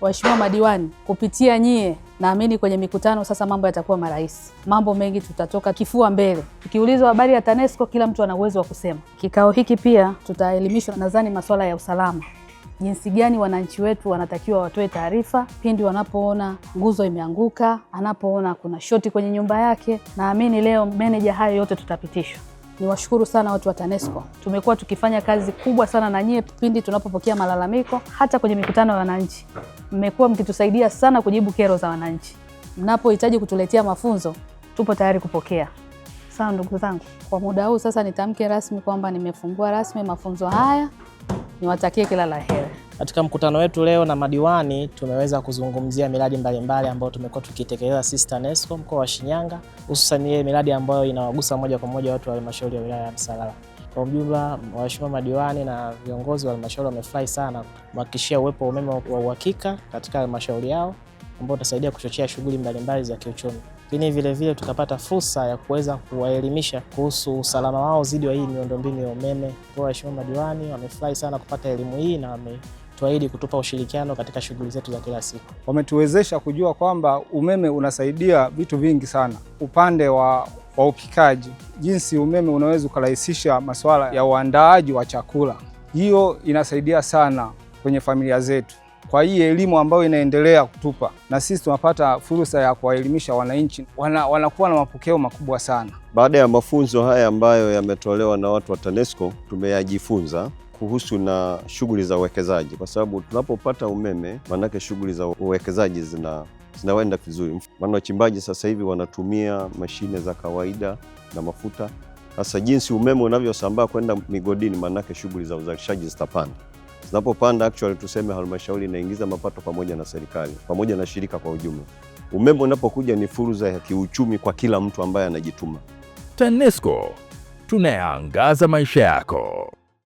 waheshimiwa madiwani, kupitia nyie naamini kwenye mikutano sasa mambo yatakuwa marahisi. Mambo mengi tutatoka kifua mbele. Tukiulizwa habari ya TANESCO kila mtu ana uwezo wa kusema. Kikao hiki pia tutaelimishwa nadhani masuala ya usalama. Jinsi gani wananchi wetu wanatakiwa watoe taarifa pindi wanapoona nguzo imeanguka, anapoona kuna shoti kwenye nyumba yake. Naamini leo meneja hayo yote tutapitishwa. Niwashukuru sana watu wa TANESCO. Tumekuwa tukifanya kazi kubwa sana na nyie pindi tunapopokea malalamiko, hata kwenye mikutano ya wananchi. Mmekuwa mkitusaidia sana kujibu kero za wananchi. Mnapohitaji kutuletea mafunzo, tupo tayari kupokea. Sawa ndugu zangu, kwa muda huu sasa nitamke rasmi kwamba nimefungua rasmi mafunzo haya. Niwatakie kila la heri. Katika mkutano wetu leo na madiwani tumeweza kuzungumzia miradi mbalimbali ambayo tumekuwa tukitekeleza sisi TANESCO mkoa wa Shinyanga, hususan ile miradi ambayo inawagusa moja kwa moja watu wa halmashauri ya wilaya ya Msalala. Kwa ujumla, waheshimiwa madiwani na viongozi wa halmashauri wamefurahi sana kuhakikishia uwepo wa umeme wa uhakika katika halmashauri yao ambao utasaidia kuchochea shughuli mbalimbali za kiuchumi. Lakini vile vile tukapata fursa ya kuweza kuwaelimisha kuhusu usalama wao dhidi ya hii miundombinu ya umeme. Kwa waheshimiwa madiwani wamefurahi sana kupata elimu hii na wametuahidi kutupa ushirikiano katika shughuli zetu za kila siku. Wametuwezesha kujua kwamba umeme unasaidia vitu vingi sana. Upande wa upikaji, jinsi umeme unaweza kurahisisha masuala ya uandaaji wa chakula. Hiyo inasaidia sana kwenye familia zetu. Kwa hii elimu ambayo inaendelea kutupa, na sisi tunapata fursa ya kuwaelimisha wananchi, wanakuwa na mapokeo makubwa sana. Baada ya mafunzo haya ambayo yametolewa na watu wa TANESCO, tumeyajifunza kuhusu na shughuli za uwekezaji, kwa sababu tunapopata umeme manake shughuli za uwekezaji zinaenda vizuri. Maana wachimbaji sasa hivi wanatumia mashine za kawaida na mafuta. Sasa jinsi umeme unavyosambaa kwenda migodini, manake shughuli za uzalishaji zitapanda. Zinapopanda actually tuseme halmashauri inaingiza mapato pamoja na serikali, pamoja na shirika kwa ujumla. Umeme unapokuja ni fursa ya kiuchumi kwa kila mtu ambaye anajituma. TANESCO, tunayaangaza maisha yako.